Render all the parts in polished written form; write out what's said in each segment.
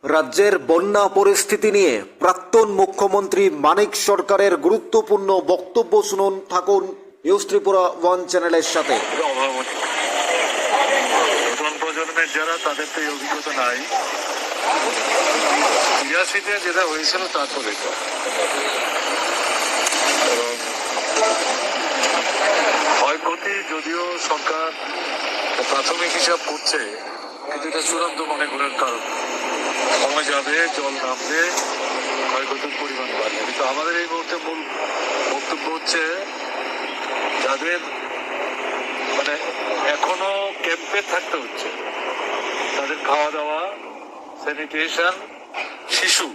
রাজ্যের বন্যা পরিস্থিতি নিয়ে প্রাক্তন মুখ্যমন্ত্রী মানিক সরকারের গুরুত্বপূর্ণ বক্তব্য শুনুন। থাকুন নিউজ ত্রিপুরা ওয়ান চ্যানেলের সাথে। নতুন প্রজন্মের যারা, তাদের তো এই অভিজ্ঞতা নাই। ৮২-তে যেটা হয়েছিল তারপরে ক্ষয়ক্ষতি যদিও সরকার প্রাথমিক হিসাব করছে, কিন্তু এটা চূড়ান্ত মনে করার কারণ সময় যাবে, জল নামবে, ক্ষয়ক্ষতির পরিমাণ বাড়বে। কিন্তু আমাদের এই মুহূর্তে মূল বক্তব্য হচ্ছে যাদের মানে এখনো ক্যাম্পে থাকতে হচ্ছে, তাদের খাওয়া দাওয়া, স্যানিটেশন, শিশু,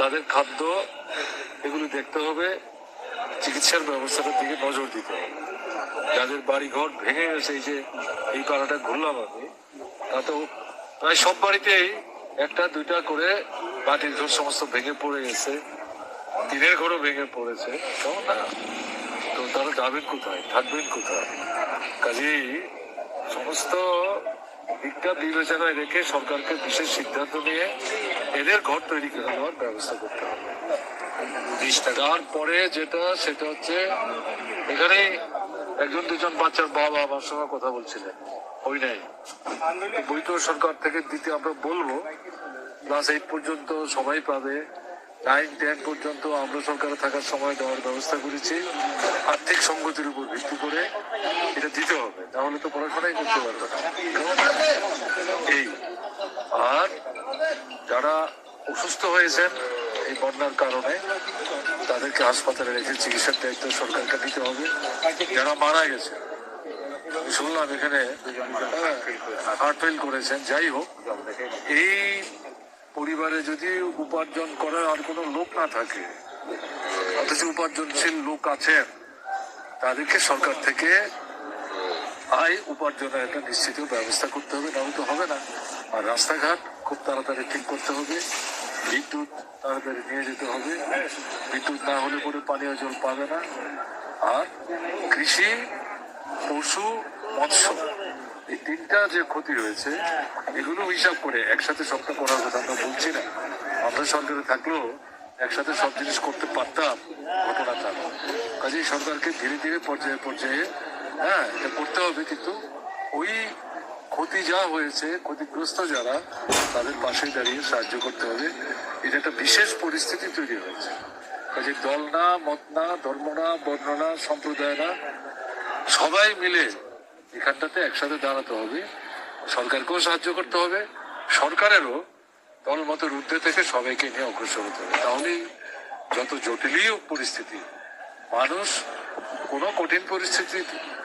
তাদের খাদ্য, এগুলো দেখতে হবে। চিকিৎসার ব্যবস্থাটার দিকে নজর দিতে হবে। যাদের বাড়িঘর ভেঙে গেছে, এই যে এই পাড়াটা ঘুরলাম আমি, তাতেও প্রায় সব বাড়িতেই একটা দুইটা করে মাটির ঘর সমস্ত ভেঙে পড়ে গেছে, টিনের ঘরও ভেঙে পড়েছে। কেমন না? তো তারা যাবেন কোথায়, থাকবেন কোথায়? কাজেই সমস্ত দিকটা বিবেচনায় রেখে সরকারকে বিশেষ সিদ্ধান্ত নিয়ে এদের ঘর তৈরি করে দেওয়ার ব্যবস্থা করতে হবে। তারপরে যেটা, সেটা হচ্ছে এখানে একজন দুজন বাচ্চার বাবা আমার সঙ্গে কথা বলছিলেন, ওই নাই বৈধ সরকার থেকে দিতে আমরা বলবো। ক্লাস 8 পর্যন্ত সবাই পাবে, 9-10 পর্যন্ত আমরা সরকারে থাকার সময় দেওয়ার ব্যবস্থা করেছি। আর্থিক সঙ্গতির উপর ভিত্তি করে এটা দিতে হবে, তাহলে তো পড়াশোনাই করতে পারবে না। এই আর যারা অসুস্থ হয়েছেন এই বন্যার কারণে, তাদেরকে হাসপাতালে রেখে চিকিৎসার দায়িত্ব সরকারকে নিতে হবে। যারা মারা গেছে, শুনলাম এখানে হার্ট ফেল করেছেন, যাই হোক, এই পরিবারে যদি উপার্জন করার আর কোনো লোক না থাকে, অথচ উপার্জনশীল লোক আছেন, তাদেরকে সরকার থেকে আয় উপার্জনের একটা নিশ্চিত ব্যবস্থা করতে হবে, নাহলে তো হবে না। আর রাস্তাঘাট খুব তাড়াতাড়ি ঠিক করতে হবে, বিদ্যুৎ তাড়াতাড়ি নিয়ে যেতে হবে, বিদ্যুৎ না হলে পরে পানীয় জল পাবে না। আর কৃষি, পশু, মৎস্য, এই তিনটা যে ক্ষতি হয়েছে, এগুলো হিসাব করে একসাথে সবটা করার কথা আমরা বলছি না। আমরা সরকারে থাকলেও একসাথে সব জিনিস করতে পারতাম, ঘটনাটা। কাজেই সরকারকে ধীরে ধীরে পর্যায়ে পর্যায়ে এটা করতে হবে। কিন্তু ওই ক্ষতি যা হয়েছে, ক্ষতিগ্রস্ত যারা, তাদের পাশে দাঁড়িয়ে সাহায্য করতে হবে। এটা একটা বিশেষ পরিস্থিতি তৈরি হয়েছে। কাজে দল না, মত না, ধর্ম না, বর্ণ না, সম্প্রদায় না, সবাই মিলে এখানটাতে একসাথে দাঁড়াতে হবে। সরকারকেও সাহায্য করতে হবে, সরকারেরও দল মতের ঊর্ধ্বে থেকে সবাইকে নিয়ে অগ্রসর হতে হবে। তাহলেই যত জটিলই পরিস্থিতি, মানুষ কোনো কঠিন পরিস্থিতি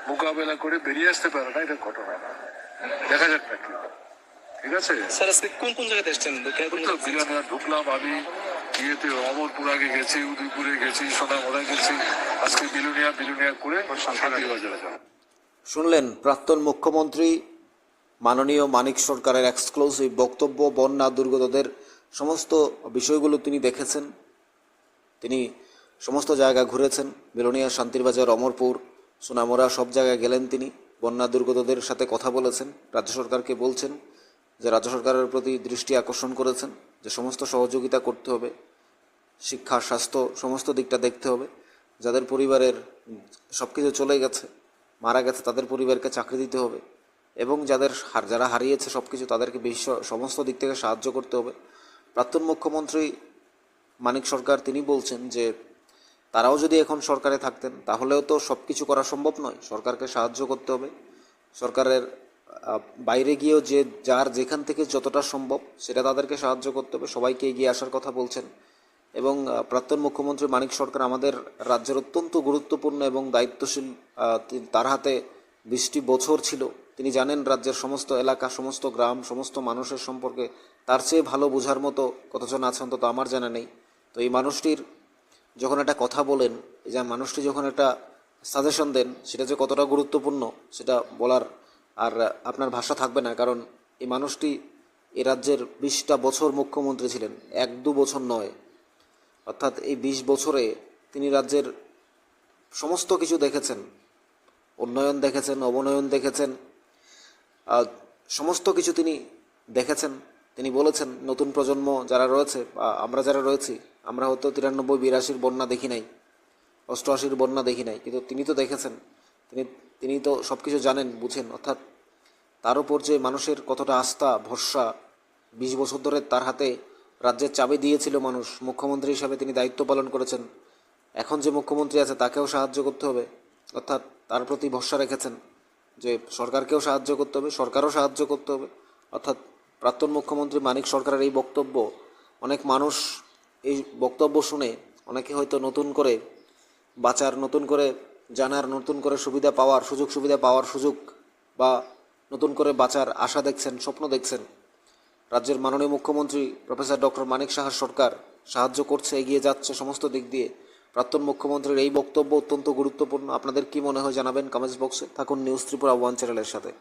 মোকাবেলা করে বেরিয়ে আসতে পারে না, এটা ঘটনা না। দেখা যাক না কি, ঠিক আছে? স্যার আজকে কোন কোন জায়গাতে এসেছেন? বিরানিয়া ঢুকলাম আমি, ইয়েতে অমরপুর আগে গেছি, উদয়পুরে গেছি, সোনামুড়া গেছি, আজকে বিলুনিয়া করে শান্তিবাজারে যাব। শুনলেন প্রাক্তন মুখ্যমন্ত্রী মাননীয় মানিক সরকারের এক্সক্লুসিভ বক্তব্য। বন্যা দুর্গতদের সমস্ত বিষয়গুলো তিনি দেখেছেন, তিনি সমস্ত জায়গা ঘুরেছেন, বিলোনিয়া, শান্তিরবাজার, অমরপুর, সোনামুড়া, সব জায়গায় গেলেন। তিনি বন্যা দুর্গতদের সাথে কথা বলেছেন, রাজ্য সরকারকে বলছেন যে রাজ্য সরকারের প্রতি দৃষ্টি আকর্ষণ করেছেন যে সমস্ত সহযোগিতা করতে হবে, শিক্ষা, স্বাস্থ্য, সমস্ত দিকটা দেখতে হবে। যাদের পরিবারের সব কিছু চলে গেছে, মারা গেছে, তাদের পরিবারকে চাকরি দিতে হবে, এবং যারা হারিয়েছে সব কিছু, তাদেরকে সমস্ত দিক থেকে সাহায্য করতে হবে। প্রাক্তন মুখ্যমন্ত্রী মানিক সরকার তিনি বলছেন যে তারাও যদি এখন সরকারে থাকতেন, তাহলেও তো সব কিছু করা সম্ভব নয়, সরকারকে সাহায্য করতে হবে। সরকারের বাইরে গিয়েও যার যেখান থেকে যতটা সম্ভব সেটা তাদেরকে সাহায্য করতে হবে, সবাইকে এগিয়ে আসার কথা বলছেন। এবং প্রাক্তন মুখ্যমন্ত্রী মানিক সরকার আমাদের রাজ্যের অত্যন্ত গুরুত্বপূর্ণ এবং দায়িত্বশীল, তার হাতে 20টি বছর ছিল। তিনি জানেন রাজ্যের সমস্ত এলাকা, সমস্ত গ্রাম, সমস্ত মানুষের সম্পর্কে তার চেয়ে ভালো বোঝার মতো কতজন আছেন তো আমার জানা নেই। তো এই মানুষটির যখন একটা কথা বলেন, এই যে মানুষটি যখন একটা সাজেশন দেন, সেটা যে কতটা গুরুত্বপূর্ণ সেটা বলার আর আপনার ভাষা থাকবে না। কারণ এই মানুষটি এ রাজ্যের 20টা বছর মুখ্যমন্ত্রী ছিলেন, 1-2 বছর নয়। অর্থাৎ এই 20 বছরে তিনি রাজ্যের সমস্ত কিছু দেখেছেন, উন্নয়ন দেখেছেন, অবনয়ন দেখেছেন, সমস্ত কিছু তিনি দেখেছেন। তিনি বলেছেন নতুন প্রজন্ম যারা রয়েছে বা আমরা যারা রয়েছি, আমরা হয়তো 93-82 বন্যা দেখি নাই, 88 বন্যা দেখি নাই, কিন্তু তিনি তো দেখেছেন, তিনি তো সব কিছু জানেন, বুঝেন। অর্থাৎ তার উপর যে মানুষের কতটা আস্থা ভরসা, 20 বছর ধরে তার হাতে রাজ্যের চাবি দিয়েছিল মানুষ, মুখ্যমন্ত্রী হিসাবে তিনি দায়িত্ব পালন করেছেন। এখন যে মুখ্যমন্ত্রী আছে তাকেও সাহায্য করতে হবে, অর্থাৎ তার প্রতি ভরসা রেখেছেন যে সরকারকেও সাহায্য করতে হবে, সরকারও সাহায্য করতে হবে। অর্থাৎ প্রাক্তন মুখ্যমন্ত্রী মানিক সরকারের এই বক্তব্য, অনেক মানুষ এই বক্তব্য শুনে অনেকে হয়তো নতুন করে বাঁচার, নতুন করে জানার, নতুন করে সুবিধা পাওয়ার, সুযোগ বা নতুন করে বাঁচার আশা দেখছেন, স্বপ্ন দেখছেন। রাজ্যের মাননীয় মুখ্যমন্ত্রী প্রফেসর ডক্টর মানিক সাহার সরকার সাহায্য করছে, এগিয়ে যাচ্ছে সমস্ত দিক দিয়ে। প্রাক্তন মুখ্যমন্ত্রীর এই বক্তব্য অত্যন্ত গুরুত্বপূর্ণ। আপনাদের কি মনে হয় জানাবেন কমেন্টস বক্সে। থাকুন নিউজ ত্রিপুরা 1 চ্যানেলের সাথে।